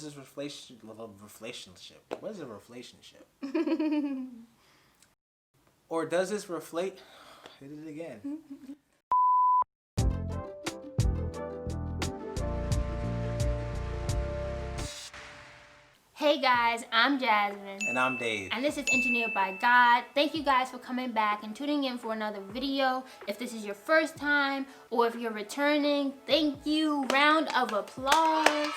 This is relationship. What is a relationship? Or does this reflate? Hit it again. Hey guys, I'm Jasmine. And I'm Dave. And this is Engineered by God. Thank you guys for coming back and tuning in for another video. If this is your first time or if you're returning, thank you. Round of applause.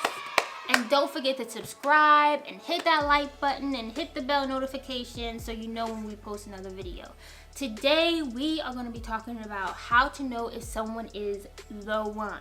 And don't forget to subscribe and hit that like button and hit the bell notification so you know when we post another video. Today we are going to be talking about how to know if someone is the one.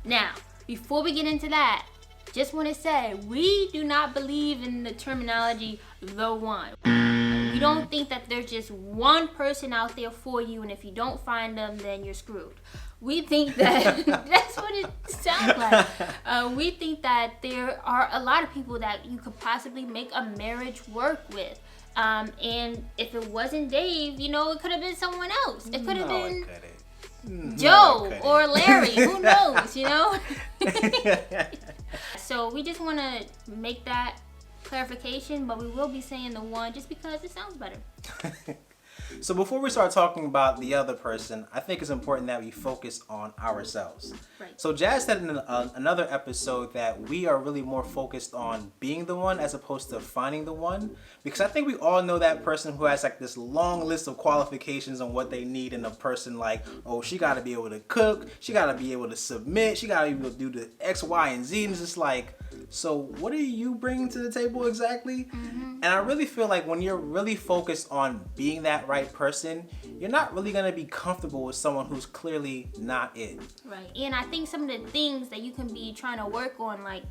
Now, before we get into that, just want to say, we do not believe in the terminology, the one. We don't think that there's just one person out there for you, and if you don't find them, then you're screwed. We think that, that's what it sounds like. We think that there are a lot of people that you could possibly make a marriage work with. And if it wasn't Dave, you know, it could have been someone else. It could have been Joe or Larry, who knows, you know? So we just want to make that clarification, but we will be saying the one just because it sounds better. So before we start talking about the other person, I think it's important that we focus on ourselves. Right. So Jazz said in another episode that we are really more focused on being the one as opposed to finding the one. Because I think we all know that person who has like this long list of qualifications on what they need in a person, like, oh, she got to be able to cook, she got to be able to submit, she got to be able to do the X, Y, and Z. And it's just like, so what are you bringing to the table exactly? And I really feel like when you're really focused on being that right person, you're not really going to be comfortable with someone who's clearly not it. Right. And I think some of the things that you can be trying to work on, like,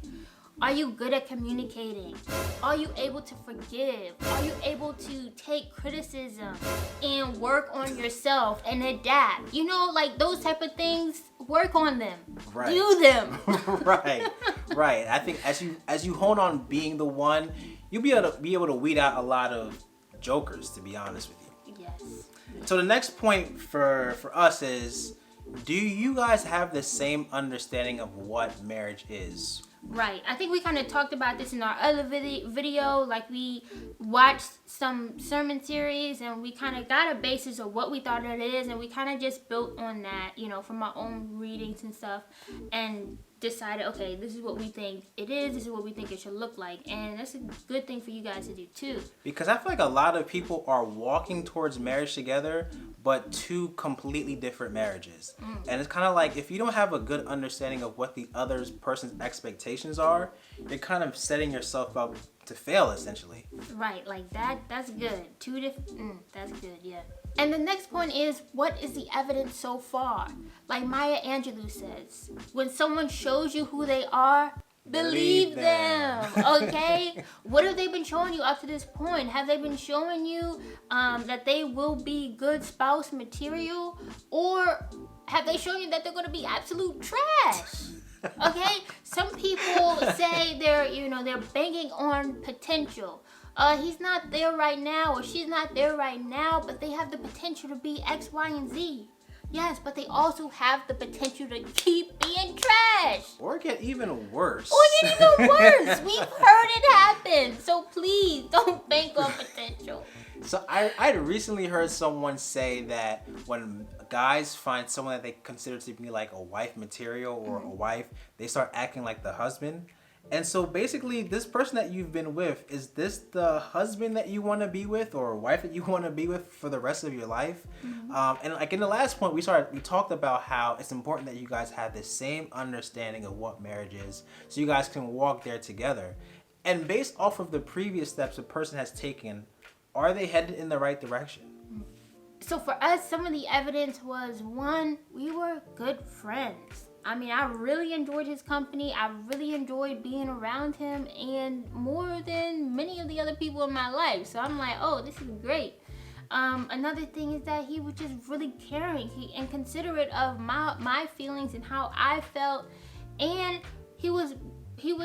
are you good at communicating? Are you able to forgive? Are you able to take criticism and work on yourself and adapt? You know, like those type of things, work on them. Right. Do them. Right. I think as you hone on being the one, you'll be able to weed out a lot of jokers, to be honest with you. Yes. So the next point for us is, do you guys have the same understanding of what marriage is? Right. I think we kind of talked about this in our other video. Like, we watched some sermon series and we kind of got a basis of what we thought it is, and we kind of just built on that, you know, from our own readings and stuff, and decided, okay, this is what we think it is, this is what we think it should look like. And that's a good thing for you guys to do too. Because I feel like a lot of people are walking towards marriage together, but two completely different marriages. And it's kind of like, if you don't have a good understanding of what the other person's expectations are, you're kind of setting yourself up to fail, essentially. Right, like that's good. Two different, that's good, yeah. And the next point is, what is the evidence so far? Like Maya Angelou says, when someone shows you who they are, believe them. Okay? What have they been showing you up to this point? Have they been showing you that they will be good spouse material? Or have they shown you that they're going to be absolute trash? Okay? Some people say they're banking on potential. He's not there right now, or she's not there right now, but they have the potential to be X, Y, and Z. Yes, but they also have the potential to keep being trash. Or get even worse. We've heard it happen. So please, don't bank on potential. So I recently heard someone say that when guys find someone that they consider to be like a wife material or a wife, they start acting like the husband. And so basically, this person that you've been with, is this the husband that you want to be with, or wife that you want to be with for the rest of your life? And like in the last point, we talked about how it's important that you guys have the same understanding of what marriage is, so you guys can walk there together. And based off of the previous steps a person has taken, are they headed in the right direction? So for us, some of the evidence was, one, we were good friends. I mean, I really enjoyed his company. I really enjoyed being around him, and more than many of the other people in my life. So I'm like, oh, this is great. Another thing is that he was just really caring and considerate of my feelings and how I felt. And he was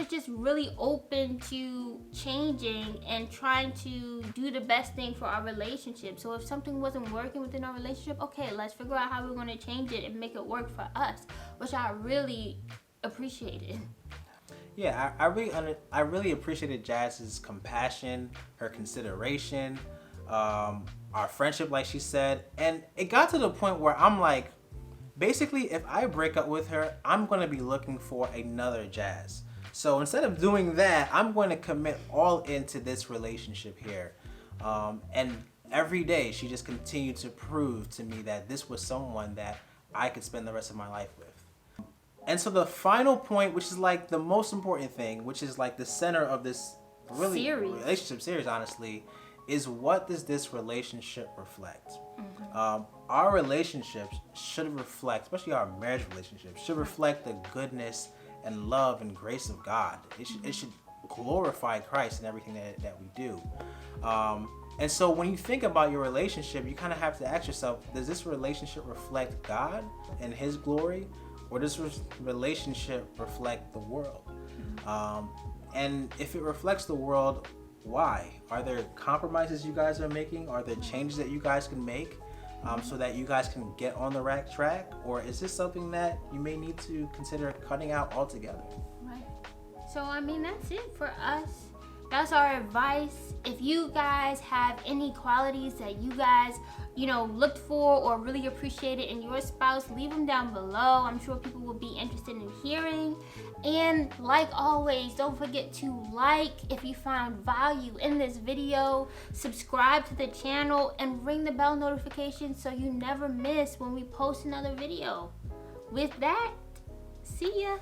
just really open to changing and trying to do the best thing for our relationship. So if something wasn't working within our relationship, okay, let's figure out how we're going to change it and make it work for us, which I really appreciated. Yeah, I really appreciated Jazz's compassion, her consideration, our friendship, like she said, and it got to the point where I'm like, basically, if I break up with her, I'm gonna be looking for another Jazz. So instead of doing that, I'm going to commit all into this relationship here, and every day she just continued to prove to me that this was someone that I could spend the rest of my life with. And so the final point, which is like the most important thing, which is like the center of this really relationship series, honestly, is what does this relationship reflect? Our relationships should reflect, especially our marriage relationships, should reflect the goodness and love and grace of God. It should glorify Christ in everything that we do. And so when you think about your relationship, you kind of have to ask yourself, does this relationship reflect God and His glory? Or does this relationship reflect the world? And if it reflects the world, why? Are there compromises you guys are making? Are there changes that you guys can make so that you guys can get on the right track? Or is this something that you may need to consider cutting out altogether? Right. So, I mean, that's it for us. That's our advice. If you guys have any qualities that you guys, looked for or really appreciated in your spouse, leave them down below. I'm sure people will be interested in hearing. And like always, don't forget to like if you found value in this video, subscribe to the channel, and ring the bell notification so you never miss when we post another video. With that, see ya.